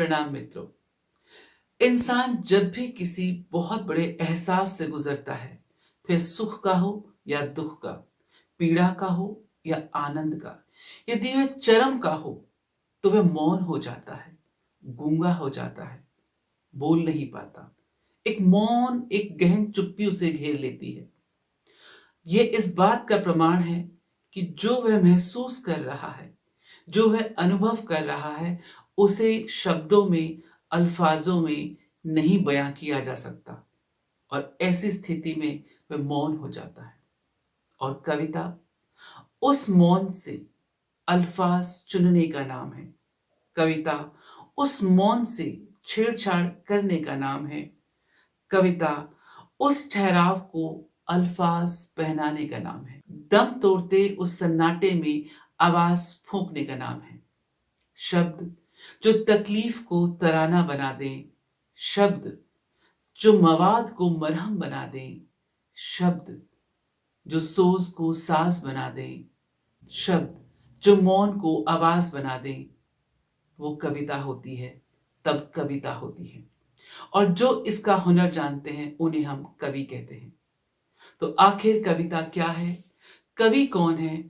प्रणाम मित्रों। इंसान जब भी किसी बहुत बड़े एहसास से गुजरता है, फिर सुख का हो या दुख का, पीड़ा का हो या आनंद का, यदि वह चरम का हो तो वह मौन हो जाता है, गूंगा हो जाता है, बोल नहीं पाता। एक मौन, एक गहन चुप्पी उसे घेर लेती है। ये इस बात का प्रमाण है कि जो वह महसूस कर रहा है, जो वह अनुभव कर रहा है, उसे शब्दों में, अल्फाजों में नहीं बयां किया जा सकता। और ऐसी स्थिति में वह मौन हो जाता है। और कविता उस मौन से अल्फाज चुनने का नाम है। कविता उस मौन से छेड़छाड़ करने का नाम है। कविता उस ठहराव को अल्फाज पहनाने का नाम है। दम तोड़ते उस सन्नाटे में आवाज फूंकने का नाम है। शब्द जो तकलीफ को तराना बना दें, शब्द जो मवाद को मरहम बना दें, शब्द जो सोज को साज बना दें, शब्द जो मौन को आवाज बना दें, वो कविता होती है। तब कविता होती है। और जो इसका हुनर जानते हैं उन्हें हम कवि कहते हैं। तो आखिर कविता क्या है, कवि कौन है,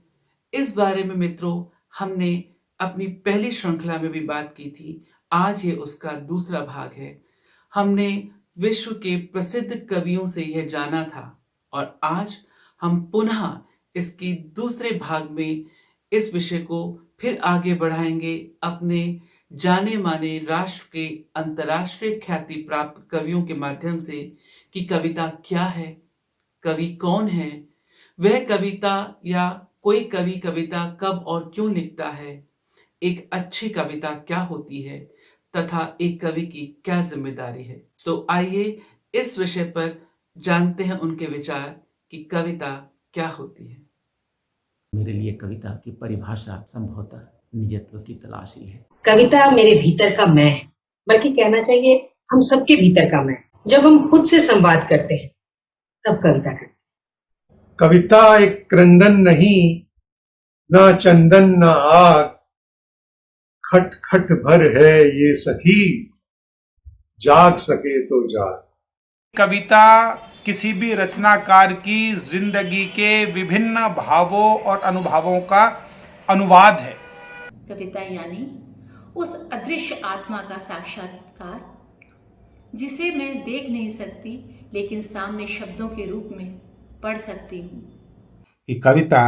इस बारे में मित्रों हमने अपनी पहली श्रृंखला में भी बात की थी। आज ये उसका दूसरा भाग है। हमने विश्व के प्रसिद्ध कवियों से यह जाना था और आज हम पुनः इसकी दूसरे भाग में इस विषय को फिर आगे बढ़ाएंगे अपने जाने माने राष्ट्र के अंतर्राष्ट्रीय ख्याति प्राप्त कवियों के माध्यम से कि कविता क्या है, कवि कौन है, वह कविता या कोई कवि कविता कब और क्यों लिखता है, एक अच्छी कविता क्या होती है तथा एक कवि की क्या जिम्मेदारी है। तो आइए इस विषय पर जानते हैं उनके विचार कि कविता क्या होती है। मेरे लिए कविता की परिभाषा संभवतः निजत्व की तलाश ही है। कविता मेरे भीतर का मैं है, बल्कि कहना चाहिए हम सबके भीतर का मैं। जब हम खुद से संवाद करते हैं तब कविता करते हैं। कविता एक क्रंदन नहीं, ना चंदन ना आग, खट खट भर है ये सखी, जाग सके तो जाग। कविता किसी भी रचनाकार की जिंदगी के विभिन्न भावों और अनुभवों का अनुवाद है। कविता यानी उस अदृश्य आत्मा का साक्षात्कार जिसे मैं देख नहीं सकती लेकिन सामने शब्दों के रूप में पढ़ सकती हूँ। ये कविता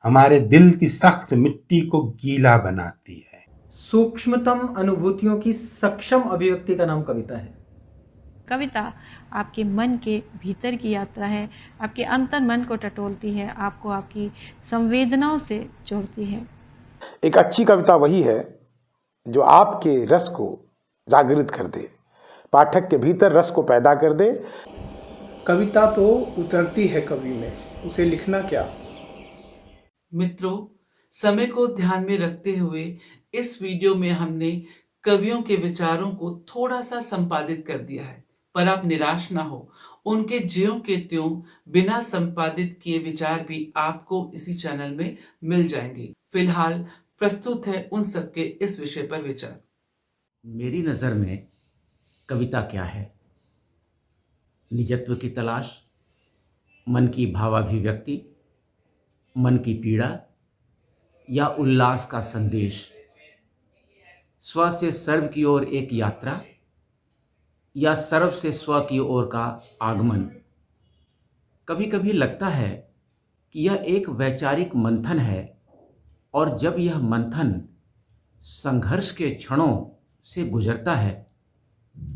हमारे दिल की सख्त मिट्टी को गीला बनाती है। सूक्ष्मतम अनुभूतियों की सक्षम अभिव्यक्ति का नाम कविता है। कविता आपके मन के भीतर की यात्रा है, आपके अंतर मन को टटोलती है, आपको आपकी संवेदनाओं से जोड़ती है। एक अच्छी कविता वही है जो आपके रस को जागृत कर दे, पाठक के भीतर रस को पैदा कर दे। कविता तो उतरती है कवि में, उसे लिखना क्या। मित्रों, समय को ध्यान में रखते हुए इस वीडियो में हमने कवियों के विचारों को थोड़ा सा संपादित कर दिया है, पर आप निराश ना हो। उनके ज्यों के त्यों बिना संपादित किए विचार भी आपको इसी चैनल में मिल जाएंगे। फिलहाल प्रस्तुत है उन सबके इस विषय पर विचार। मेरी नज़र में कविता क्या है? निजत्व की तलाश, मन की भावाभिव्यक्ति, मन की पीड़ा या उल्लास का संदेश, स्व से सर्व की ओर एक यात्रा या सर्व से स्व की ओर का आगमन। कभी कभी लगता है कि यह एक वैचारिक मंथन है और जब यह मंथन संघर्ष के क्षणों से गुजरता है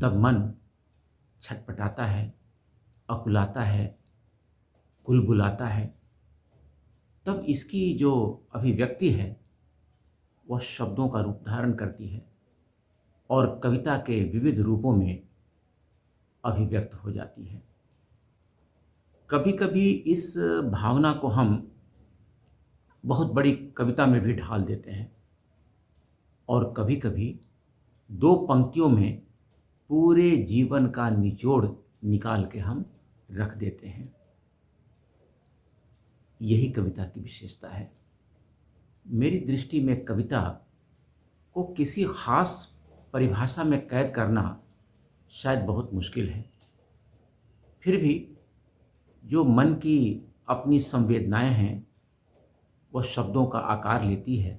तब मन छटपटाता है, अकुलाता है, कुलबुलाता है। तब इसकी जो अभिव्यक्ति है वह शब्दों का रूप धारण करती है और कविता के विविध रूपों में अभिव्यक्त हो जाती है। कभी कभी इस भावना को हम बहुत बड़ी कविता में भी ढाल देते हैं और कभी कभी दो पंक्तियों में पूरे जीवन का निचोड़ निकाल के हम रख देते हैं। यही कविता की विशेषता है। मेरी दृष्टि में कविता को किसी खास परिभाषा में कैद करना शायद बहुत मुश्किल है। फिर भी जो मन की अपनी संवेदनाएं हैं वह शब्दों का आकार लेती है,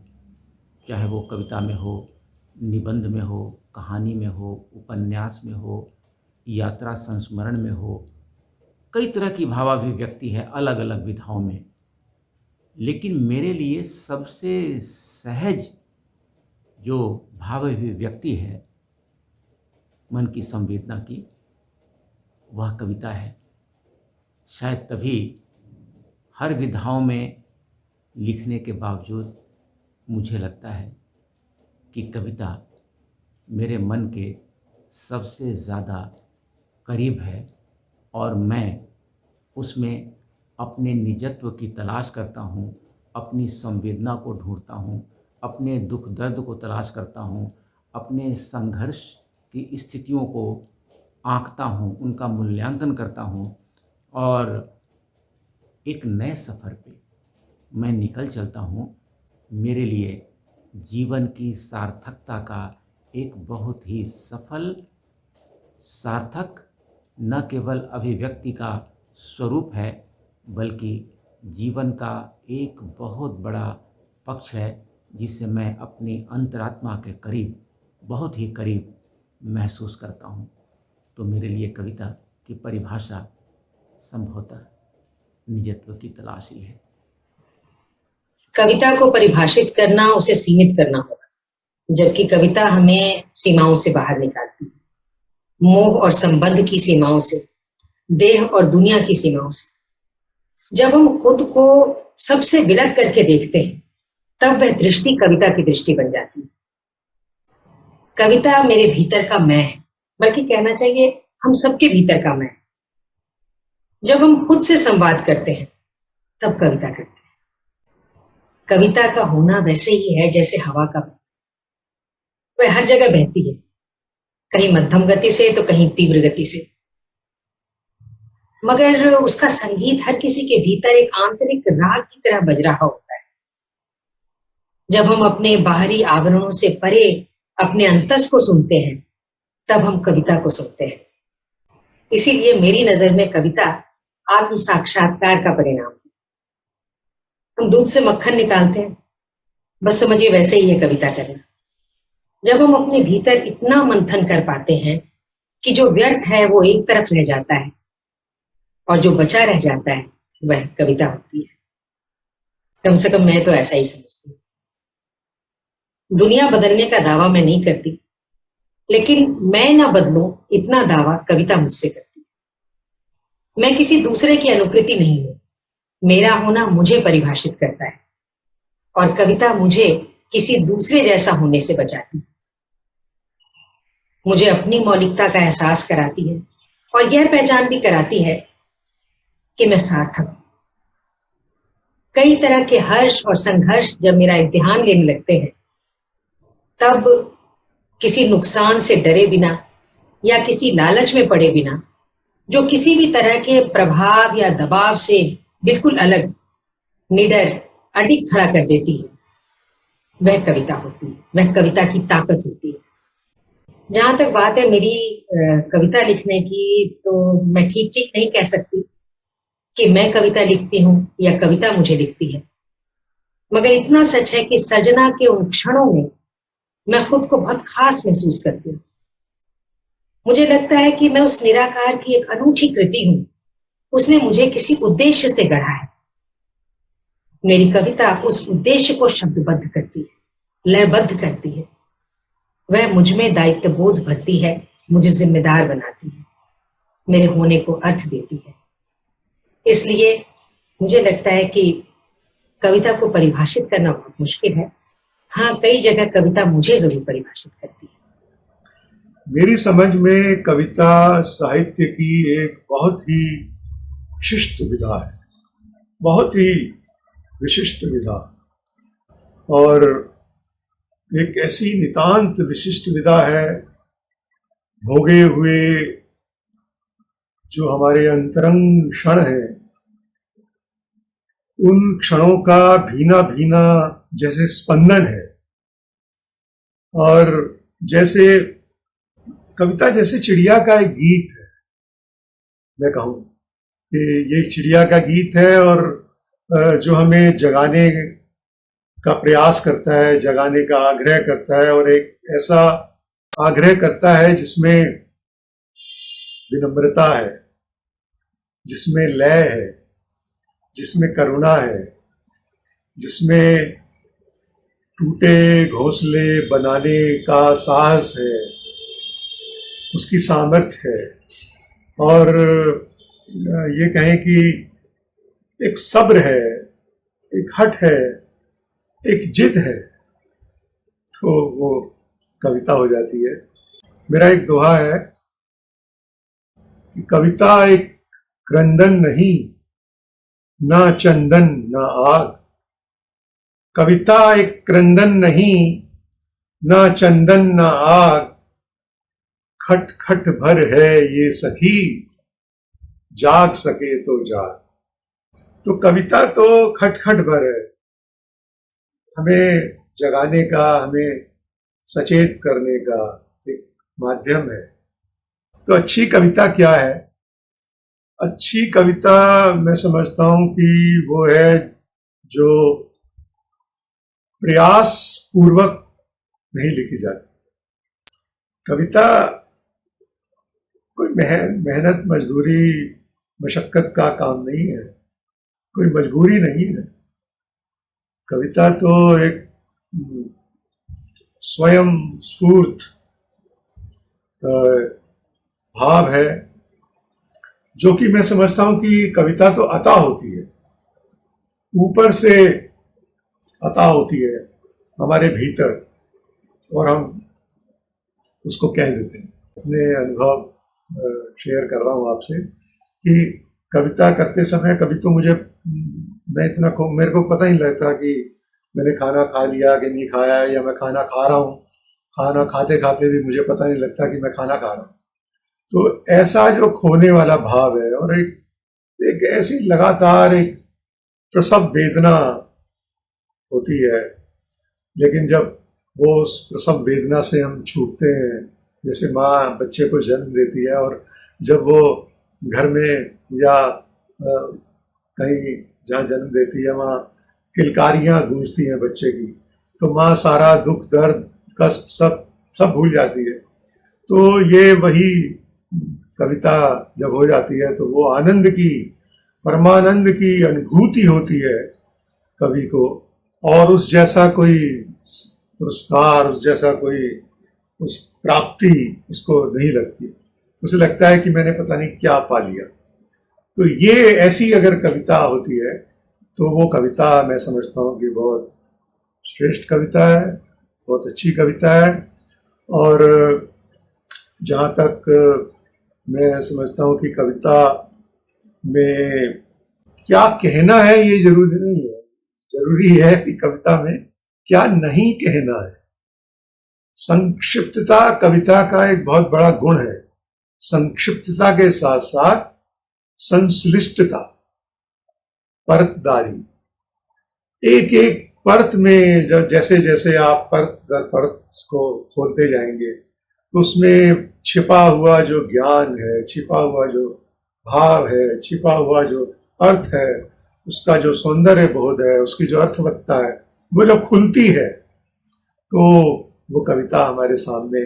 चाहे वो कविता में हो, निबंध में हो, कहानी में हो, उपन्यास में हो, यात्रा संस्मरण में हो। कई तरह की भावाभिव्यक्ति है अलग अलग विधाओं में, लेकिन मेरे लिए सबसे सहज जो भावाभिव्यक्ति है मन की संवेदना की, वह कविता है। शायद तभी हर विधाओं में लिखने के बावजूद मुझे लगता है कि कविता मेरे मन के सबसे ज़्यादा करीब है और मैं उसमें अपने निजत्व की तलाश करता हूँ, अपनी संवेदना को ढूंढता हूँ, अपने दुख दर्द को तलाश करता हूँ, अपने संघर्ष की स्थितियों को आंकता हूँ, उनका मूल्यांकन करता हूँ और एक नए सफ़र पे मैं निकल चलता हूँ। मेरे लिए जीवन की सार्थकता का एक बहुत ही सफल, सार्थक न केवल अभिव्यक्ति का स्वरूप है, बल्कि जीवन का एक बहुत बड़ा पक्ष है जिसे मैं अपनी अंतरात्मा के करीब, बहुत ही करीब महसूस करता हूँ। तो मेरे लिए कविता की परिभाषा संभवतः निजत्व की तलाश ही है। कविता को परिभाषित करना, उसे सीमित करना होगा, जबकि कविता हमें सीमाओं से बाहर निकालती है, मोह और संबंध की सीमाओं से, देह और दुनिया की सीमाओं से। जब हम खुद को सबसे विलग करके देखते हैं, तब वह दृष्टि कविता की दृष्टि बन जाती है। कविता मेरे भीतर का मैं है, बल्कि कहना चाहिए हम सबके भीतर का मैं है। जब हम खुद से संवाद करते हैं, तब कविता करते हैं। कविता का होना वैसे ही है जैसे हवा का बहना। वह हर जगह बहती है, कहीं मध्यम गति से तो कहीं तीव्र गति से, मगर उसका संगीत हर किसी के भीतर एक आंतरिक राग की तरह बज रहा होता है। जब हम अपने बाहरी आवरणों से परे अपने अंतस को सुनते हैं, तब हम कविता को सुनते हैं। इसीलिए मेरी नजर में कविता आत्म साक्षात्कार का परिणाम है। हम दूध से मक्खन निकालते हैं, बस समझिए वैसे ही है कविता करना। जब हम अपने भीतर इतना मंथन कर पाते हैं कि जो व्यर्थ है वो एक तरफ रह जाता है और जो बचा रह जाता है वह कविता होती है। कम से कम मैं तो ऐसा ही समझती हूँ। दुनिया बदलने का दावा मैं नहीं करती, लेकिन मैं ना बदलूं इतना दावा कविता मुझसे करती है। मैं किसी दूसरे की अनुकृति नहीं हूं, मेरा होना मुझे परिभाषित करता है और कविता मुझे किसी दूसरे जैसा होने से बचाती है। मुझे अपनी मौलिकता का एहसास कराती है और यह पहचान भी कराती है कि मैं सार्थक हूं। कई तरह के हर्ष और संघर्ष जब मेरा इम्तिहान लेने लगते हैं, तब किसी नुकसान से डरे बिना या किसी लालच में पड़े बिना, जो किसी भी तरह के प्रभाव या दबाव से बिल्कुल अलग, निडर, अडिग खड़ा कर देती है, वह कविता होती है, वह कविता की ताकत होती है। जहां तक बात है मेरी कविता लिखने की, तो मैं ठीक ठीक नहीं कह सकती कि मैं कविता लिखती हूँ या कविता मुझे लिखती है, मगर इतना सच है कि सर्जना के उन क्षणों में मैं खुद को बहुत खास महसूस करती हूँ। मुझे लगता है कि मैं उस निराकार की एक अनूठी कृति हूं, उसने मुझे किसी उद्देश्य से गढ़ा है। मेरी कविता उस उद्देश्य को शब्दबद्ध करती है, लयबद्ध करती है। वह मुझ में दायित्व बोध भरती है, मुझे जिम्मेदार बनाती है, मेरे होने को अर्थ देती है। इसलिए मुझे लगता है कि कविता को परिभाषित करना बहुत मुश्किल है। हाँ, कई जगह कविता मुझे जरूर परिभाषित करती है। मेरी समझ में कविता साहित्य की एक बहुत ही विशिष्ट विधा है, बहुत ही विशिष्ट विधा, और एक ऐसी नितांत विशिष्ट विधा है, भोगे हुए जो हमारे अंतरंग क्षण हैं, उन क्षणों का भीना भीना जैसे स्पंदन है, और जैसे कविता जैसे चिड़िया का एक गीत है, मैं कहूँ कि ये चिड़िया का गीत है और जो हमें जगाने का प्रयास करता है, जगाने का आग्रह करता है, और एक ऐसा आग्रह करता है जिसमें विनम्रता है, जिसमें लय है, जिसमें करुणा है, जिसमें टूटे घोंसले बनाने का साहस है, उसकी सामर्थ्य है, और ये कहें कि एक सब्र है, एक हट है, एक जिद है, तो वो कविता हो जाती है। मेरा एक दोहा है कि कविता एक क्रंदन नहीं, ना चंदन ना आग। कविता एक क्रंदन नहीं, ना चंदन ना आग। खट खट भर है ये सखी, जाग सके तो जाग। तो कविता तो खटखट भर है, हमें जगाने का, हमें सचेत करने का एक माध्यम है। तो अच्छी कविता क्या है? अच्छी कविता मैं समझता हूं कि वो है जो प्रयास पूर्वक नहीं लिखी जाती। कविता कोई मेहनत मजदूरी मशक्कत का काम नहीं है, कोई मजबूरी नहीं है। कविता तो एक स्वयं स्फूर्त भाव है, जो कि मैं समझता हूं कि कविता तो अता होती है, ऊपर से अता होती है हमारे भीतर, और हम उसको कह देते हैं। अपने अनुभव शेयर कर रहा हूं आपसे कि कविता करते समय कभी तो मेरे को पता ही लगता कि मैंने खाना खा लिया कि नहीं खाया, या मैं खाना खा रहा हूँ, खाना खाते खाते भी मुझे पता नहीं लगता कि मैं खाना खा रहा हूँ। तो ऐसा जो खोने वाला भाव है, और एक ऐसी लगातार एक प्रसव वेदना होती है, लेकिन जब वो उस प्रसव वेदना से हम छूटते हैं, जैसे माँ बच्चे को जन्म देती है, और जब वो घर में या कहीं जहाँ जन्म देती है वहाँ किलकारियाँ गूंजती हैं बच्चे की, तो माँ सारा दुख दर्द का सब भूल जाती है। तो ये वही कविता जब हो जाती है तो वो आनंद की, परमानंद की अनुभूति होती है कवि को, और उस जैसा कोई पुरस्कार, उस जैसा कोई उस प्राप्ति उसको नहीं लगती। उसे लगता है कि मैंने पता नहीं क्या पा लिया। तो ये ऐसी अगर कविता होती है तो वो कविता मैं समझता हूँ कि बहुत श्रेष्ठ कविता है, बहुत अच्छी कविता है। और जहाँ तक मैं समझता हूँ कि कविता में क्या कहना है ये जरूरी नहीं है, जरूरी है कि कविता में क्या नहीं कहना है। संक्षिप्तता कविता का एक बहुत बड़ा गुण है। संक्षिप्तता के साथ साथ संश्लिष्टता, परतदारी, एक एक परत में जब जैसे जैसे आप परत दर परत को खोलते जाएंगे तो उसमें छिपा हुआ जो ज्ञान है, छिपा हुआ जो भाव है, छिपा हुआ जो अर्थ है, उसका जो सौंदर्य बोध है, उसकी जो अर्थवत्ता है, वो जब खुलती है तो वो कविता हमारे सामने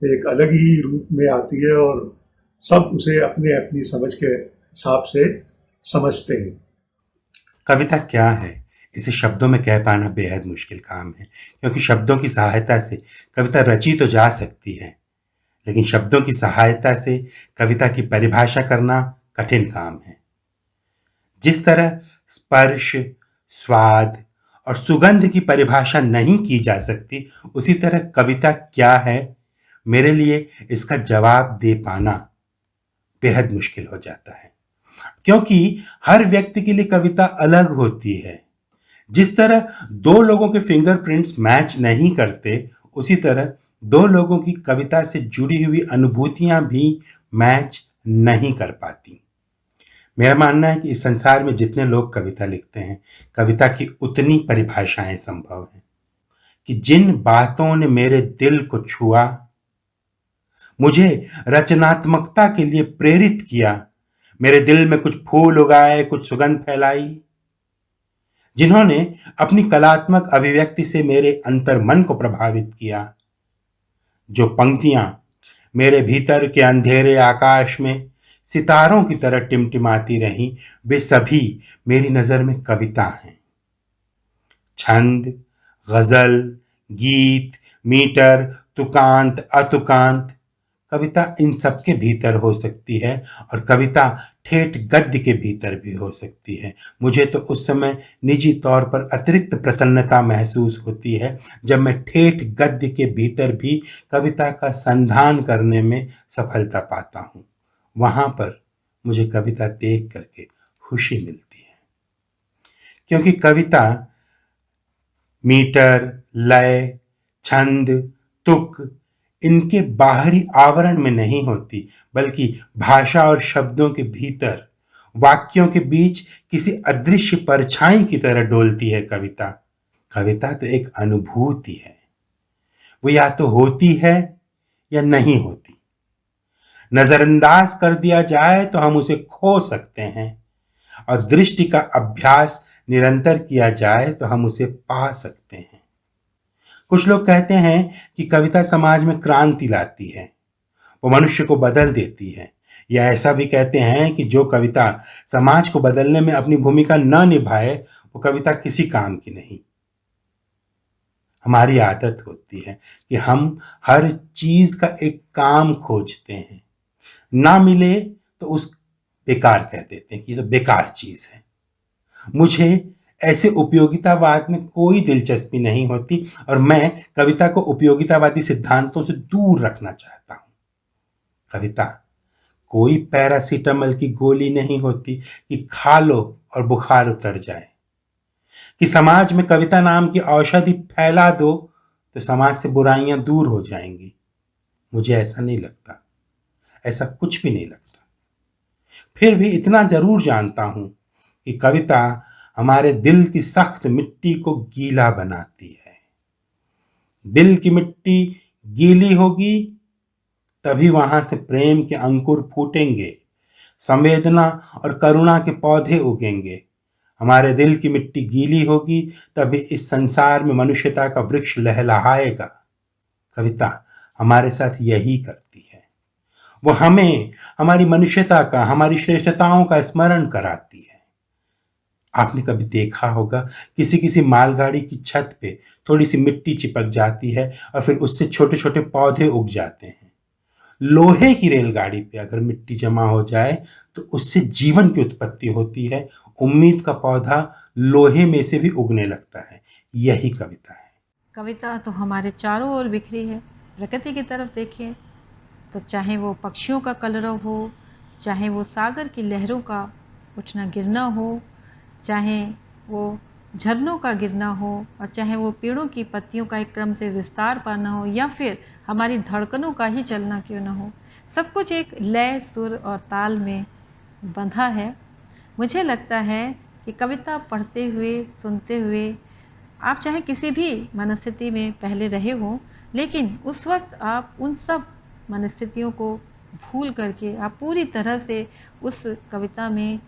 एक अलग ही रूप में आती है, और सब उसे अपने अपनी समझ के हिसाब से समझते हैं। कविता क्या है, इसे शब्दों में कह पाना बेहद मुश्किल काम है, क्योंकि शब्दों की सहायता से कविता रची तो जा सकती है, लेकिन शब्दों की सहायता से कविता की परिभाषा करना कठिन काम है। जिस तरह स्पर्श, स्वाद और सुगंध की परिभाषा नहीं की जा सकती, उसी तरह कविता क्या है, मेरे लिए इसका जवाब दे पाना बेहद मुश्किल हो जाता है, क्योंकि हर व्यक्ति के लिए कविता अलग होती है। जिस तरह दो लोगों के फिंगरप्रिंट्स मैच नहीं करते, उसी तरह दो लोगों की कविता से जुड़ी हुई अनुभूतियां भी मैच नहीं कर पाती। मेरा मानना है कि इस संसार में जितने लोग कविता लिखते हैं, कविता की उतनी परिभाषाएं संभव हैं। कि जिन बातों ने मेरे दिल को छुआ, मुझे रचनात्मकता के लिए प्रेरित किया, मेरे दिल में कुछ फूल उगाए, कुछ सुगंध फैलाई, जिन्होंने अपनी कलात्मक अभिव्यक्ति से मेरे अंतर्मन को प्रभावित किया, जो पंक्तियां मेरे भीतर के अंधेरे आकाश में सितारों की तरह टिमटिमाती रहीं, वे सभी मेरी नज़र में कविता हैं। छंद, गज़ल, गीत, मीटर, तुकांत, अतुकांत, कविता इन सब के भीतर हो सकती है और कविता ठेठ गद्य के भीतर भी हो सकती है। मुझे तो उस समय निजी तौर पर अतिरिक्त प्रसन्नता महसूस होती है जब मैं ठेठ गद्य के भीतर भी कविता का संधान करने में सफलता पाता हूँ। वहाँ पर मुझे कविता देख करके खुशी मिलती है, क्योंकि कविता मीटर, लय, छंद, तुक इनके बाहरी आवरण में नहीं होती, बल्कि भाषा और शब्दों के भीतर, वाक्यों के बीच किसी अदृश्य परछाई की तरह डोलती है कविता। कविता तो एक अनुभूति है, वो या तो होती है या नहीं होती। नजरअंदाज कर दिया जाए तो हम उसे खो सकते हैं, और दृष्टि का अभ्यास निरंतर किया जाए तो हम उसे पा सकते हैं। कुछ लोग कहते हैं कि कविता समाज में क्रांति लाती है, वो मनुष्य को बदल देती है, या ऐसा भी कहते हैं कि जो कविता समाज को बदलने में अपनी भूमिका न निभाए वो कविता किसी काम की नहीं। हमारी आदत होती है कि हम हर चीज का एक काम खोजते हैं, ना मिले तो उस बेकार कह देते हैं कि ये तो बेकार चीज है। मुझे ऐसे उपयोगितावाद में कोई दिलचस्पी नहीं होती और मैं कविता को उपयोगितावादी सिद्धांतों से दूर रखना चाहता हूँ। कविता कोई पैरासीटामोल की गोली नहीं होती कि खा लो और बुखार उतर जाए, कि समाज में कविता नाम की औषधि फैला दो तो समाज से बुराइयां दूर हो जाएंगी। मुझे ऐसा नहीं लगता, ऐसा कुछ भी नहीं लगता। फिर भी इतना जरूर जानता हूं कि कविता हमारे दिल की सख्त मिट्टी को गीला बनाती है। दिल की मिट्टी गीली होगी तभी वहां से प्रेम के अंकुर फूटेंगे, संवेदना और करुणा के पौधे उगेंगे। हमारे दिल की मिट्टी गीली होगी तभी इस संसार में मनुष्यता का वृक्ष लहलहाएगा। कविता हमारे साथ यही करती है, वो हमें हमारी मनुष्यता का, हमारी श्रेष्ठताओं का स्मरण कराती है। आपने कभी देखा होगा किसी किसी मालगाड़ी की छत पे थोड़ी सी मिट्टी चिपक जाती है और फिर उससे छोटे छोटे पौधे उग जाते हैं। लोहे की रेलगाड़ी पे अगर मिट्टी जमा हो जाए तो उससे जीवन की उत्पत्ति होती है। उम्मीद का पौधा लोहे में से भी उगने लगता है। यही कविता है। कविता तो हमारे चारों ओर बिखरी है। प्रकृति की तरफ देखिए तो चाहे वो पक्षियों का कलरव हो, चाहे वो सागर की लहरों का उठना गिरना हो, चाहे वो झरनों का गिरना हो, और चाहे वो पेड़ों की पत्तियों का एक क्रम से विस्तार पाना हो, या फिर हमारी धड़कनों का ही चलना क्यों ना हो, सब कुछ एक लय, सुर और ताल में बंधा है। मुझे लगता है कि कविता पढ़ते हुए, सुनते हुए आप चाहे किसी भी मनस्थिति में पहले रहे हों, लेकिन उस वक्त आप उन सब मनस्थितियों को भूल करके आप पूरी तरह से उस कविता में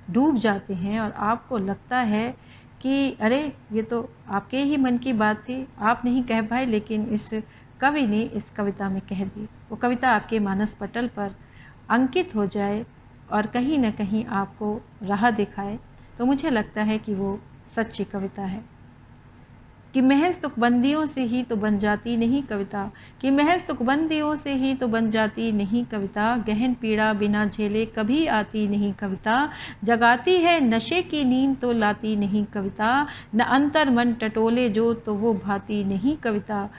डूब जाते हैं और आपको लगता है कि अरे ये तो आपके ही मन की बात थी, आप नहीं कह पाए लेकिन इस कवि ने इस कविता में कह दी। वो कविता आपके मानस पटल पर अंकित हो जाए और कहीं न कहीं आपको राह दिखाए, तो मुझे लगता है कि वो सच्ची कविता है। कि महज तुकबंदियों से ही तो बन जाती नहीं कविता, कि महज तुकबंदियों से ही तो बन जाती नहीं कविता, गहन पीड़ा बिना झेले कभी आती नहीं कविता, जगाती है नशे की नींद तो लाती नहीं कविता, न अंतर मन टटोले जो तो वो भाती नहीं कविता,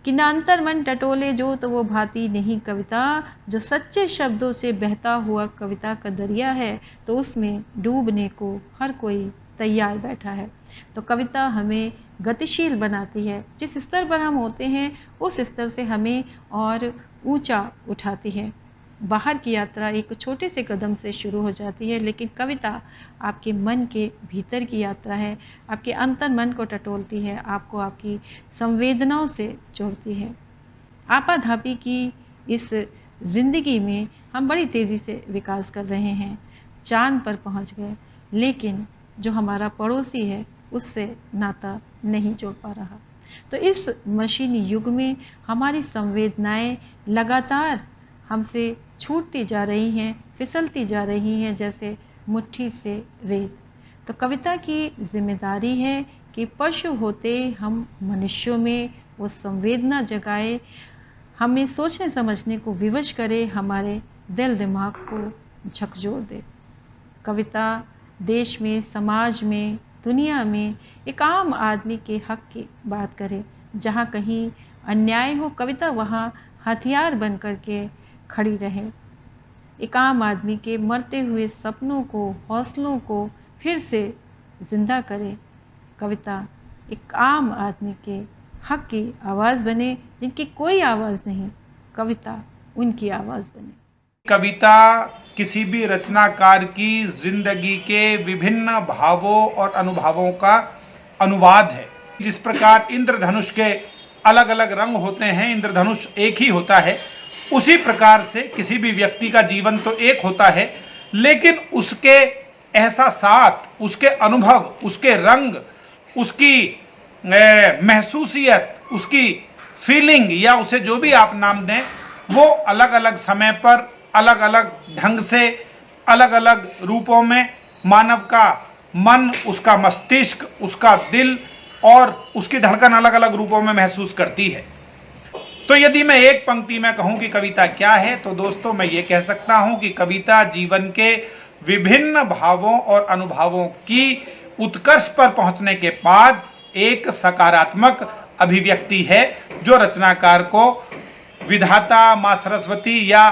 कि न अंतर मन टटोले जो तो वो भाती नहीं कविता, जो सच्चे शब्दों से बहता हुआ कविता का दरिया है तो उसमें डूबने को हर कोई तैयार बैठा है। तो कविता हमें गतिशील बनाती है, जिस स्तर पर हम होते हैं उस स्तर से हमें और ऊंचा उठाती है। बाहर की यात्रा एक छोटे से कदम से शुरू हो जाती है, लेकिन कविता आपके मन के भीतर की यात्रा है, आपके अंतर मन को टटोलती है, आपको आपकी संवेदनाओं से जोड़ती है। आपाधापी की इस ज़िंदगी में हम बड़ी तेज़ी से विकास कर रहे हैं, चाँद पर पहुंच गए, लेकिन जो हमारा पड़ोसी है उससे नाता नहीं जोड़ पा रहा। तो इस मशीनी युग में हमारी संवेदनाएं लगातार हमसे छूटती जा रही हैं, फिसलती जा रही हैं जैसे मुट्ठी से रेत। तो कविता की जिम्मेदारी है कि पशु होते हम मनुष्यों में वो संवेदना जगाए, हमें सोचने समझने को विवश करे, हमारे दिल दिमाग को झकझोर दे। कविता देश में, समाज में, दुनिया में एक आम आदमी के हक की बात करे। जहाँ कहीं अन्याय हो, कविता वहाँ हथियार बन कर के खड़ी रहे। एक आम आदमी के मरते हुए सपनों को, हौसलों को फिर से जिंदा करे। कविता एक आम आदमी के हक की आवाज़ बने, जिनकी कोई आवाज़ नहीं, कविता उनकी आवाज़ बने। कविता किसी भी रचनाकार की जिंदगी के विभिन्न भावों और अनुभवों का अनुवाद है। जिस प्रकार इंद्रधनुष के अलग अलग रंग होते हैं, इंद्रधनुष एक ही होता है, उसी प्रकार से किसी भी व्यक्ति का जीवन तो एक होता है, लेकिन उसके एहसासात, उसके अनुभव, उसके रंग, उसकी महसूसियत, उसकी फीलिंग या उसे जो भी आप नाम दें, वो अलग अलग समय पर अलग अलग ढंग से, अलग अलग रूपों में मानव का मन, उसका मस्तिष्क, उसका दिल और उसकी धड़कन अलग अलग रूपों में महसूस करती है। तो यदि मैं एक पंक्ति में कहूं कि कविता क्या है, तो दोस्तों मैं ये कह सकता हूं कि कविता जीवन के विभिन्न भावों और अनुभवों की उत्कर्ष पर पहुंचने के बाद एक सकारात्मक अभिव्यक्ति है, जो रचनाकार को विधाता, माँ सरस्वती या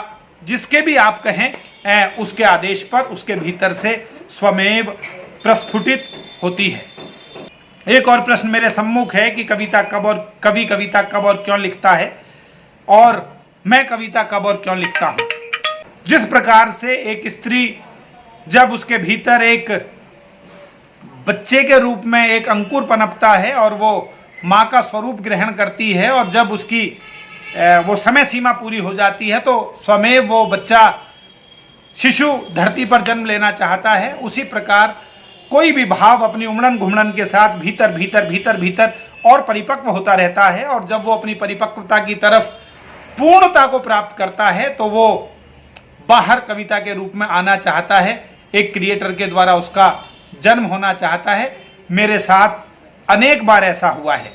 जिसके भी आप कहें उसके आदेश पर उसके भीतर से स्वमेव प्रस्फुटित होती है। एक और प्रश्न मेरे सम्मुख है कि कविता कब और कविता कब और क्यों लिखता है, और मैं कविता कब और क्यों लिखता हूं। जिस प्रकार से एक स्त्री जब उसके भीतर एक बच्चे के रूप में एक अंकुर पनपता है और वो माँ का स्वरूप ग्रहण करती है, और जब उसकी वो समय सीमा पूरी हो जाती है तो स्वमेव वो बच्चा शिशु धरती पर जन्म लेना चाहता है, उसी प्रकार कोई भी भाव अपनी उमड़न घुमड़न के साथ भीतर भीतर भीतर भीतर और परिपक्व होता रहता है, और जब वो अपनी परिपक्वता की तरफ पूर्णता को प्राप्त करता है तो वो बाहर कविता के रूप में आना चाहता है, एक क्रिएटर के द्वारा उसका जन्म होना चाहता है। मेरे साथ अनेक बार ऐसा हुआ है।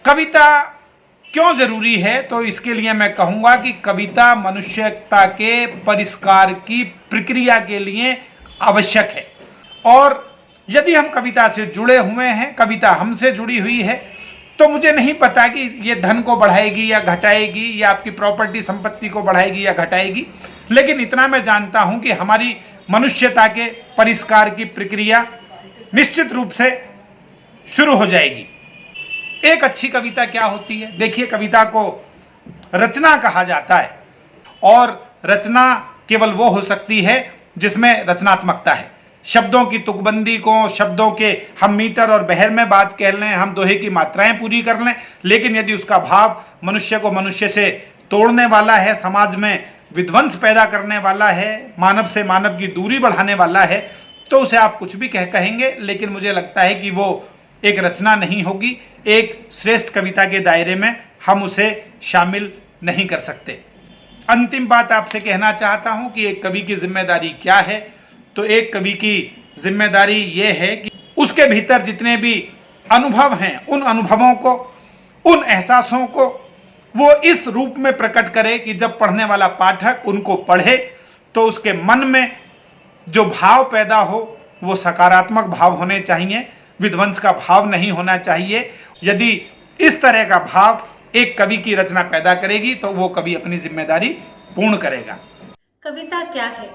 कविता क्यों जरूरी है, तो इसके लिए मैं कहूँगा कि कविता मनुष्यता के परिष्कार की प्रक्रिया के लिए आवश्यक है, और यदि हम कविता से जुड़े हुए हैं, कविता हमसे जुड़ी हुई है, तो मुझे नहीं पता कि ये धन को बढ़ाएगी या घटाएगी, या आपकी प्रॉपर्टी संपत्ति को बढ़ाएगी या घटाएगी, लेकिन इतना मैं जानता हूं कि हमारी मनुष्यता के परिष्कार की प्रक्रिया निश्चित रूप से शुरू हो जाएगी। एक अच्छी कविता क्या होती है? देखिए, कविता को रचना कहा जाता है, और रचना केवल वो हो सकती है जिसमें रचनात्मकता है। शब्दों की तुकबंदी को, शब्दों के हम मीटर और बहर में बात कह लें, हम दोहे की मात्राएं पूरी कर लें, लेकिन यदि उसका भाव मनुष्य को मनुष्य से तोड़ने वाला है, समाज में विध्वंस पैदा करने वाला है, मानव से मानव की दूरी बढ़ाने वाला है, तो उसे आप कुछ भी कहेंगे, लेकिन मुझे लगता है कि वो एक रचना नहीं होगी, एक श्रेष्ठ कविता के दायरे में हम उसे शामिल नहीं कर सकते। अंतिम बात आपसे कहना चाहता हूं कि एक कवि की जिम्मेदारी क्या है। तो एक कवि की जिम्मेदारी ये है कि उसके भीतर जितने भी अनुभव हैं, उन अनुभवों को, उन एहसासों को वो इस रूप में प्रकट करे कि जब पढ़ने वाला पाठक उनको पढ़े तो उसके मन में जो भाव पैदा हो वो सकारात्मक भाव होने चाहिए, विध्वंस का भाव नहीं होना चाहिए। यदि इस तरह का भाव एक कवि की रचना पैदा करेगी तो वो कवि अपनी जिम्मेदारी पूर्ण करेगा। कविता क्या है?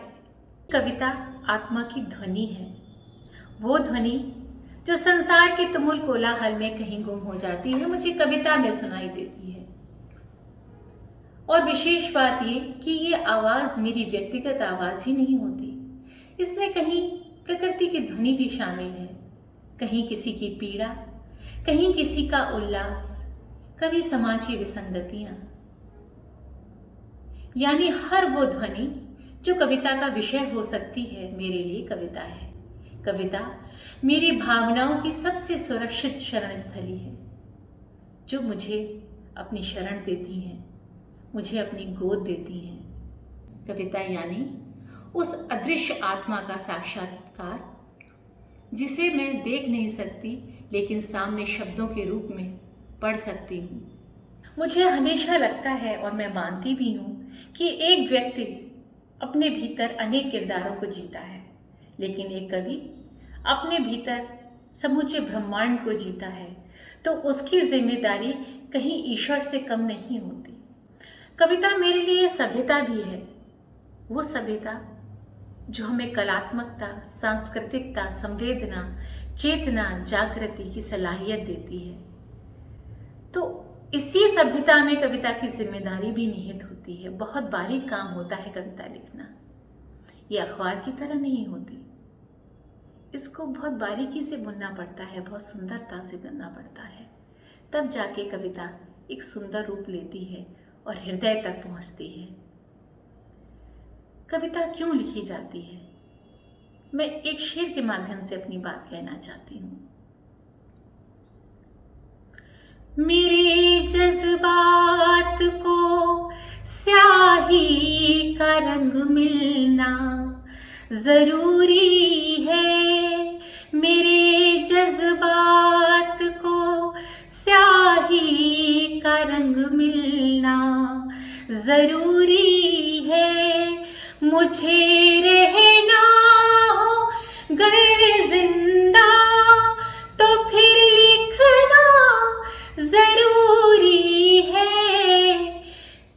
कविता आत्मा की ध्वनि है, वो ध्वनि जो संसार के तुमुल कोलाहल में कहीं गुम हो जाती है, मुझे कविता में सुनाई देती है। और विशेष बात ये कि ये आवाज़ मेरी व्यक्तिगत आवाज़ ही नहीं होती, इसमें कहीं प्रकृति की ध्वनि भी शामिल है, कहीं किसी की पीड़ा, कहीं किसी का उल्लास, कभी समाज की विसंगतियां, यानी हर वो ध्वनि जो कविता का विषय हो सकती है मेरे लिए कविता है। कविता मेरी भावनाओं की सबसे सुरक्षित शरण स्थली है, जो मुझे अपनी शरण देती हैं, मुझे अपनी गोद देती हैं। कविता यानी उस अदृश्य आत्मा का साक्षात्कार, जिसे मैं देख नहीं सकती लेकिन सामने शब्दों के रूप में पढ़ सकती हूँ। मुझे हमेशा लगता है और मैं मानती भी हूँ कि एक व्यक्ति अपने भीतर अनेक किरदारों को जीता है, लेकिन एक कवि अपने भीतर समूचे ब्रह्मांड को जीता है, तो उसकी जिम्मेदारी कहीं ईश्वर से कम नहीं होती। कविता मेरे लिए सभ्यता भी है, वो सभ्यता जो हमें कलात्मकता, सांस्कृतिकता, संवेदना, चेतना, जागृति की सलाहियत देती है। तो इसी सभ्यता में कविता की जिम्मेदारी भी निहित होती है। बहुत बारीक काम होता है कविता लिखना, ये अखबार की तरह नहीं होती। इसको बहुत बारीकी से बुनना पड़ता है, बहुत सुंदरता से बुनना पड़ता है, तब जाके कविता एक सुंदर रूप लेती है और हृदय तक पहुंचती है। कविता क्यों लिखी जाती है? मैं एक शेर के माध्यम से अपनी बात कहना चाहती हूँ। मेरे जज्बात को स्याही का रंग मिलना जरूरी है, मेरे जज्बात को स्याही का रंग मिलना जरूरी है, मुझे रहना हो गर जिंदा तो फिर लिखना जरूरी है,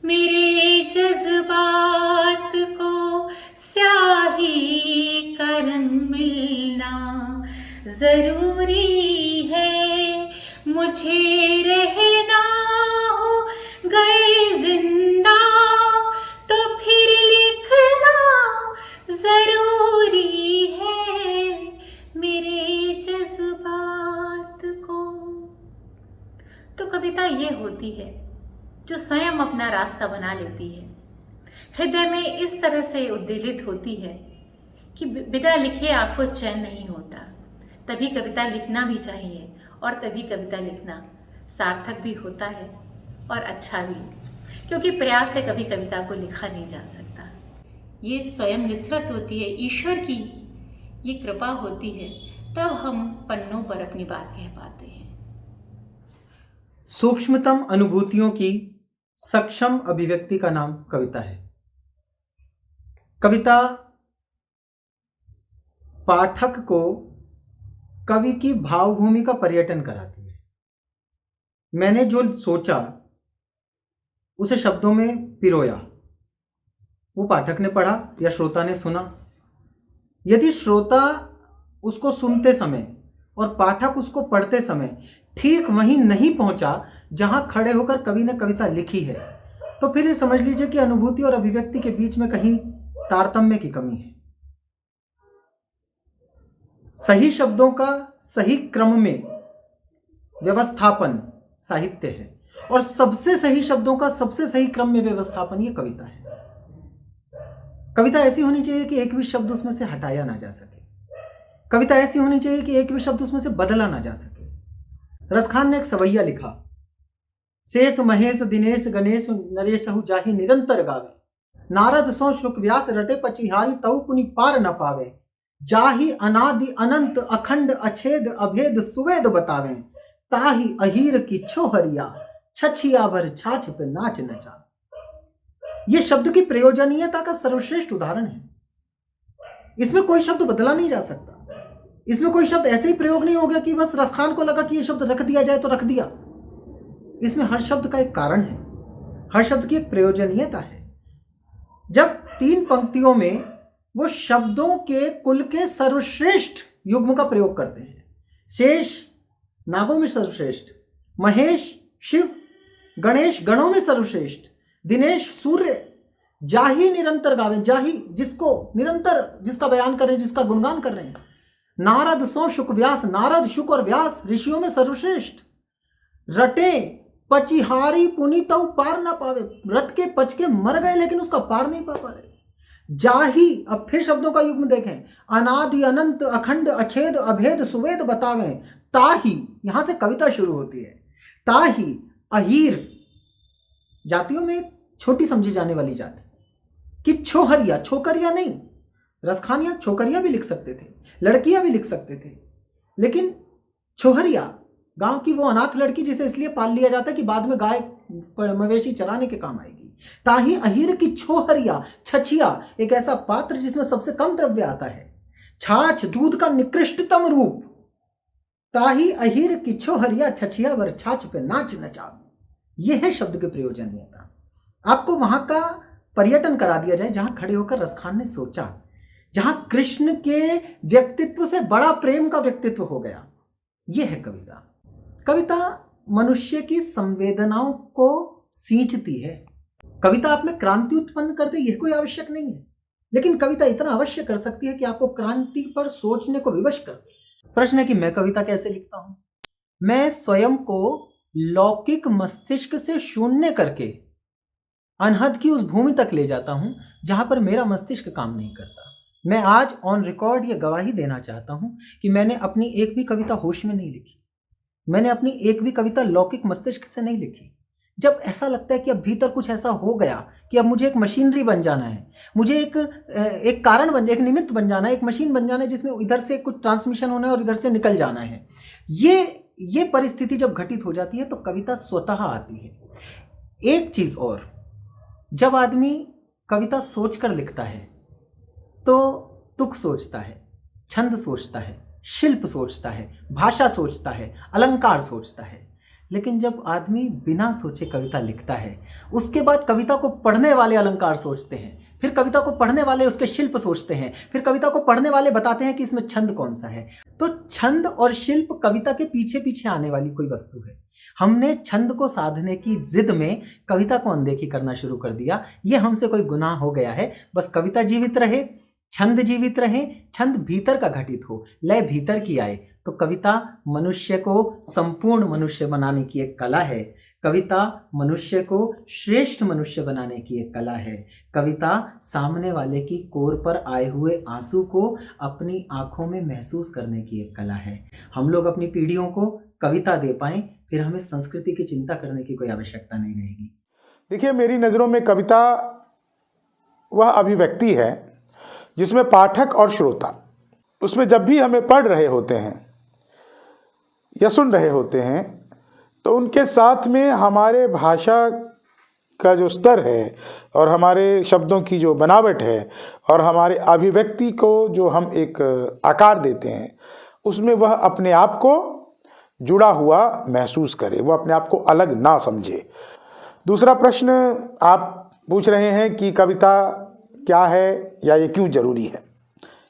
मेरे जज्बात को स्याही का रंग मिलना जरूरी है, मुझे रहना हो गर जिंदा तो फिर लिखना जरूरी है, मेरे जज्बात को। तो कविता ये होती है जो स्वयं अपना रास्ता बना लेती है, हृदय में इस तरह से उद्वेलित होती है कि बिना लिखे आपको चैन नहीं होता। तभी कविता लिखना भी चाहिए और तभी कविता लिखना सार्थक भी होता है और अच्छा भी, क्योंकि प्रयास से कभी कविता को लिखा नहीं जा सकता। ये स्वयं निसरत होती है, ईश्वर की ये कृपा होती है, तब हम पन्नों पर अपनी बात कह पाते हैं। सूक्ष्मतम अनुभूतियों की सक्षम अभिव्यक्ति का नाम कविता है। कविता पाठक को कवि की भावभूमि का पर्यटन कराती है। मैंने जो सोचा उसे शब्दों में पिरोया, वो पाठक ने पढ़ा या श्रोता ने सुना। यदि श्रोता उसको सुनते समय और पाठक उसको पढ़ते समय ठीक वहीं नहीं पहुंचा जहां खड़े होकर कवि ने कविता लिखी है, तो फिर ये समझ लीजिए कि अनुभूति और अभिव्यक्ति के बीच में कहीं तारतम्य की कमी है। सही शब्दों का सही क्रम में व्यवस्थापन साहित्य है, और सबसे सही शब्दों का सबसे सही क्रम में व्यवस्थापन ये कविता है। कविता ऐसी होनी चाहिए कि एक भी शब्द उसमें से हटाया ना जा सके। कविता ऐसी होनी चाहिए कि एक भी शब्द उसमें से बदला ना जा सके। रसखान ने एक सवैया लिखा, शेष महेश दिनेश गणेश नरेश जाहि निरंतर गावे, नारद सो शुक व्यास रटे पचिहारी तऊ पुनि पार न पावे, जाहि अनादि अनंत अखंड अछेद अभेद सुवेद बतावे, ताहि अहीर की छोहरिया छछिया भर छाछ पे नाच नचा। ये शब्द की प्रयोजनीयता का सर्वश्रेष्ठ उदाहरण है। इसमें कोई शब्द बदला नहीं जा सकता। इसमें कोई शब्द ऐसे ही प्रयोग नहीं हो गया कि बस रसखान को लगा कि ये शब्द रख दिया जाए तो रख दिया। इसमें हर शब्द का एक कारण है, हर शब्द की एक प्रयोजनीयता है। जब 3 पंक्तियों में वो शब्दों के कुल के सर्वश्रेष्ठ युग्म का प्रयोग करते हैं, शेष नागों में सर्वश्रेष्ठ, महेश शिव, गणेश गणों में सर्वश्रेष्ठ, दिनेश सूर्य जाही निरंतर गावे, जाही जिसको निरंतर, जिसका बयान कर रहे हैं, जिसका गुणगान कर रहे हैं। नारद सो शुक व्यास, नारद शुक और व्यास ऋषियों में सर्वश्रेष्ठ। रटे पचिहारी पुनीत पार ना पावे, रट के पच के मर गए लेकिन उसका पार नहीं पा रहे। जाही, अब फिर शब्दों का युग्म देखें, अनादि अनंत अखंड अछेद अभेद सुवेद बतावे। ताही, यहां से कविता शुरू होती है। ताही अहीर, जातियों में एक छोटी समझी जाने वाली जाति कि छोहरिया, छोकरिया नहीं, रसखानिया छोकरिया भी लिख सकते थे, लड़कियां भी लिख सकते थे, लेकिन छोहरिया गांव की वो अनाथ लड़की जिसे इसलिए पाल लिया जाता है कि बाद में गाय मवेशी चराने के काम आएगी। ताही अहीर की छोहरिया, छछिया एक ऐसा पात्र जिसमें सबसे कम द्रव्य आता है, छाछ दूध का निकृष्टतम रूप। ताही अहीर की छोहरिया, छछिया वर छाछ पे नाच नचावे। यह है शब्द के प्रयोजनीयता। आपको वहां का पर्यटन करा दिया जाए जहां खड़े होकर रसखान ने सोचा, जहां कृष्ण के व्यक्तित्व से बड़ा प्रेम का व्यक्तित्व हो गया। यह है कविता। कविता मनुष्य की संवेदनाओं को सींचती है। कविता आप में क्रांति उत्पन्न कर दे यह कोई आवश्यक नहीं है, लेकिन कविता इतना अवश्य कर सकती है कि आपको क्रांति पर सोचने को विवश कर दे। प्रश्न है कि मैं कविता कैसे लिखता हूं? मैं स्वयं को लौकिक मस्तिष्क से शून्य करके अनहद की उस भूमि तक ले जाता हूं जहां पर मेरा मस्तिष्क काम नहीं करता। मैं आज ऑन रिकॉर्ड ये गवाही देना चाहता हूं कि मैंने अपनी एक भी कविता होश में नहीं लिखी, मैंने अपनी एक भी कविता लौकिक मस्तिष्क से नहीं लिखी। जब ऐसा लगता है कि अब भीतर कुछ ऐसा हो गया कि अब मुझे एक मशीनरी बन जाना है, मुझे एक कारण बन, एक निमित्त बन जाना है, एक मशीन बन जाना है जिसमें इधर से कुछ ट्रांसमिशन होना है और इधर से निकल जाना है, ये परिस्थिति जब घटित हो जाती है तो कविता स्वतः आती है। एक चीज और, जब आदमी कविता सोचकर लिखता है तो तुक सोचता है, छंद सोचता है, शिल्प सोचता है, भाषा सोचता है, अलंकार सोचता है। लेकिन जब आदमी बिना सोचे कविता लिखता है, उसके बाद कविता को पढ़ने वाले अलंकार सोचते हैं, फिर कविता को पढ़ने वाले उसके शिल्प सोचते हैं, फिर कविता को पढ़ने वाले बताते हैं कि इसमें छंद कौन सा है। तो छंद और शिल्प कविता के पीछे पीछे आने वाली कोई वस्तु है। हमने छंद को साधने की जिद में कविता को अनदेखी करना शुरू कर दिया। यह हमसे कोई गुनाह हो गया है। बस कविता जीवित रहे, छंद जीवित रहे, छंद भीतर का घटित हो, लय भीतर की आए, तो कविता मनुष्य को संपूर्ण मनुष्य बनाने की एक कला है। कविता मनुष्य को श्रेष्ठ मनुष्य बनाने की एक कला है। कविता सामने वाले की कोर पर आए हुए आंसू को अपनी आंखों में महसूस करने की एक कला है। हम लोग अपनी पीढ़ियों को कविता दे पाएं, फिर हमें संस्कृति की चिंता करने की कोई आवश्यकता नहीं रहेगी। देखिए, मेरी नज़रों में कविता वह अभिव्यक्ति है जिसमें पाठक और श्रोता, उसमें जब भी हमें पढ़ रहे होते हैं या सुन रहे होते हैं तो उनके साथ में हमारे भाषा का जो स्तर है और हमारे शब्दों की जो बनावट है और हमारे अभिव्यक्ति को जो हम एक आकार देते हैं, उसमें वह अपने आप को जुड़ा हुआ महसूस करे, वह अपने आप को अलग ना समझे। दूसरा प्रश्न आप पूछ रहे हैं कि कविता क्या है या ये क्यों जरूरी है,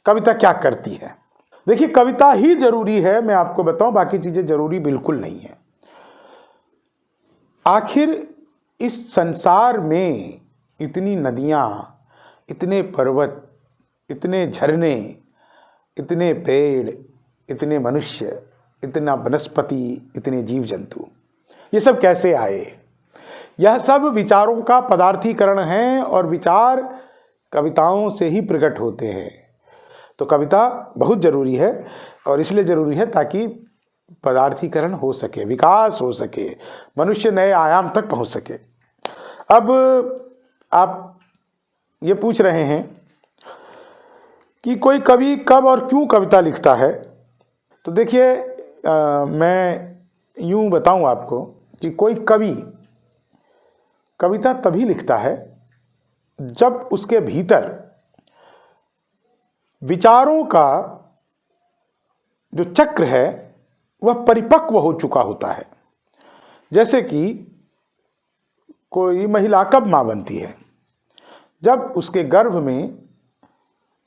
कविता क्या करती है। देखिए, कविता ही जरूरी है, मैं आपको बताऊं, बाकी चीजें जरूरी बिल्कुल नहीं है। आखिर इस संसार में इतनी नदियां, इतने पर्वत, इतने झरने, इतने पेड़, इतने मनुष्य, इतना वनस्पति, इतने जीव जंतु, ये सब कैसे आए? यह सब विचारों का पदार्थीकरण है और विचार कविताओं से ही प्रकट होते हैं। तो कविता बहुत जरूरी है और इसलिए जरूरी है ताकि पदार्थीकरण हो सके, विकास हो सके, मनुष्य नए आयाम तक पहुंच सके। अब आप ये पूछ रहे हैं कि कोई कवि कब और क्यों कविता लिखता है। तो देखिए, मैं यूं बताऊं आपको कि कोई कवि कविता तभी लिखता है जब उसके भीतर विचारों का जो चक्र है वह परिपक्व हो चुका होता है। जैसे कि कोई महिला कब मां बनती है? जब उसके गर्भ में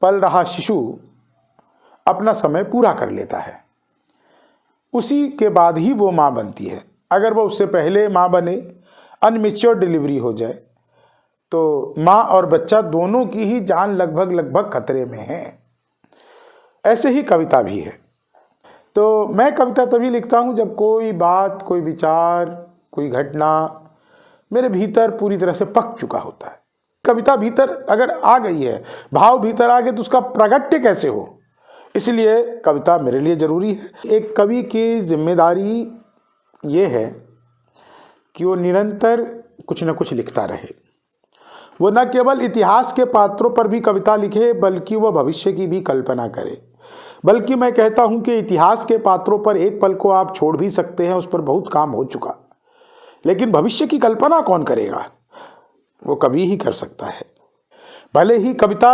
पल रहा शिशु अपना समय पूरा कर लेता है, उसी के बाद ही वो मां बनती है। अगर वो उससे पहले मां बने, अनमेच्योर डिलीवरी हो जाए, तो माँ और बच्चा दोनों की ही जान लगभग खतरे में है। ऐसे ही कविता भी है। तो मैं कविता तभी लिखता हूँ जब कोई बात, कोई विचार, कोई घटना मेरे भीतर पूरी तरह से पक चुका होता है। कविता भीतर अगर आ गई है, भाव भीतर आ गए, तो उसका प्रगट्य कैसे हो, इसलिए कविता मेरे लिए जरूरी है। एक कवि की जिम्मेदारी ये है कि वो निरंतर कुछ न कुछ लिखता रहे। वो न केवल इतिहास के पात्रों पर भी कविता लिखे, बल्कि वह भविष्य की भी कल्पना करे। बल्कि मैं कहता हूं कि इतिहास के पात्रों पर एक पल को आप छोड़ भी सकते हैं, उस पर बहुत काम हो चुका। लेकिन भविष्य की कल्पना कौन करेगा? वो कवि ही कर सकता है। भले ही कविता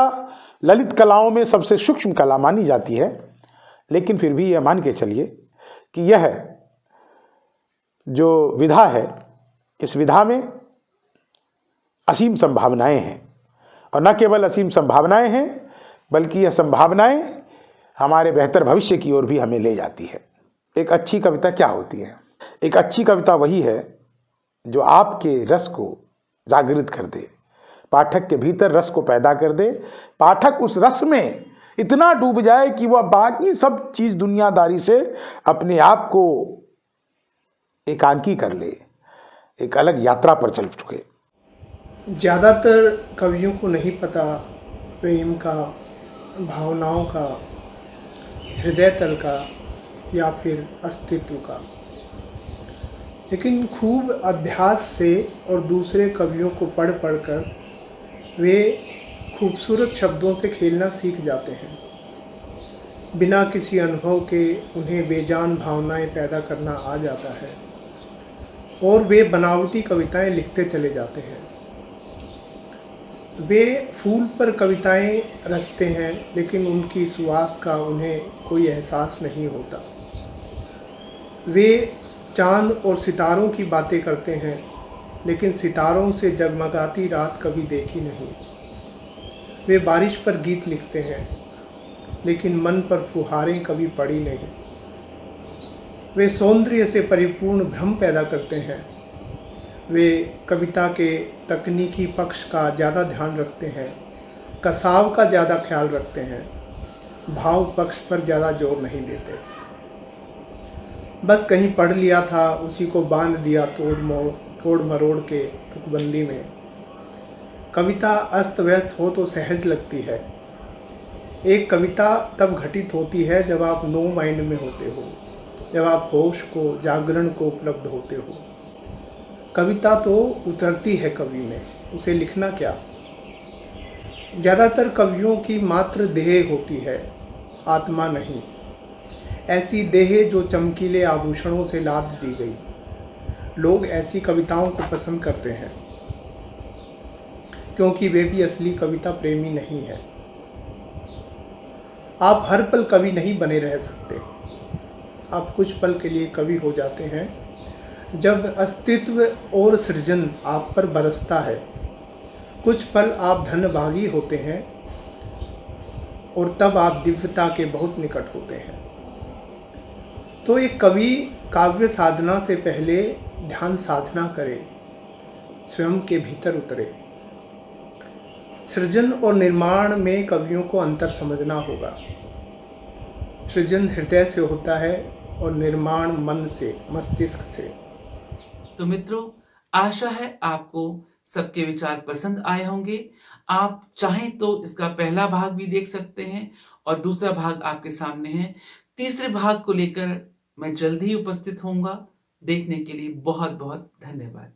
ललित कलाओं में सबसे सूक्ष्म कला मानी जाती है, लेकिन फिर भी यह मान के चलिए कि यह जो विधा है, इस विधा में असीम संभावनाएं हैं। और न केवल असीम संभावनाएं हैं, बल्कि यह संभावनाएं हमारे बेहतर भविष्य की ओर भी हमें ले जाती है। एक अच्छी कविता क्या होती है? एक अच्छी कविता वही है जो आपके रस को जागृत कर दे, पाठक के भीतर रस को पैदा कर दे। पाठक उस रस में इतना डूब जाए कि वह बाकी सब चीज दुनियादारी से अपने आप को एकांकी कर ले, एक अलग यात्रा पर चल चुके। ज़्यादातर कवियों को नहीं पता प्रेम का, भावनाओं का, हृदय तल का या फिर अस्तित्व का। लेकिन खूब अभ्यास से और दूसरे कवियों को पढ़ कर वे खूबसूरत शब्दों से खेलना सीख जाते हैं। बिना किसी अनुभव के उन्हें बेजान भावनाएं पैदा करना आ जाता है और वे बनावटी कविताएं लिखते चले जाते हैं। वे फूल पर कविताएं रचते हैं, लेकिन उनकी सुवास का उन्हें कोई एहसास नहीं होता। वे चांद और सितारों की बातें करते हैं, लेकिन सितारों से जगमगाती रात कभी देखी नहीं। वे बारिश पर गीत लिखते हैं, लेकिन मन पर फुहारें कभी पड़ी नहीं। वे सौंदर्य से परिपूर्ण भ्रम पैदा करते हैं। वे कविता के तकनीकी पक्ष का ज़्यादा ध्यान रखते हैं, कसाव का ज़्यादा ख्याल रखते हैं, भाव पक्ष पर ज़्यादा जोर नहीं देते। बस कहीं पढ़ लिया था, उसी को बांध दिया तोड़ मरोड़ के तुकबंदी में। कविता अस्त व्यस्त हो तो सहज लगती है। एक कविता तब घटित होती है जब आप नो माइंड में होते हो, जब आप होश को, जागरण को उपलब्ध होते हो। कविता तो उतरती है कवि में, उसे लिखना क्या। ज़्यादातर कवियों की मात्र देह होती है, आत्मा नहीं। ऐसी देह जो चमकीले आभूषणों से लाद दी गई। लोग ऐसी कविताओं को पसंद करते हैं, क्योंकि वे भी असली कविता प्रेमी नहीं है। आप हर पल कवि नहीं बने रह सकते। आप कुछ पल के लिए कवि हो जाते हैं जब अस्तित्व और सृजन आप पर बरसता है। कुछ पल आप धनभागी होते हैं और तब आप दिव्यता के बहुत निकट होते हैं। तो एक कवि काव्य साधना से पहले ध्यान साधना करे, स्वयं के भीतर उतरे। सृजन और निर्माण में कवियों को अंतर समझना होगा। सृजन हृदय से होता है और निर्माण मन से, मस्तिष्क से। तो मित्रों, आशा है आपको सबके विचार पसंद आए होंगे। आप चाहें तो इसका पहला भाग भी देख सकते हैं और दूसरा भाग आपके सामने है। तीसरे भाग को लेकर मैं जल्द ही उपस्थित होऊंगा। देखने के लिए बहुत बहुत धन्यवाद।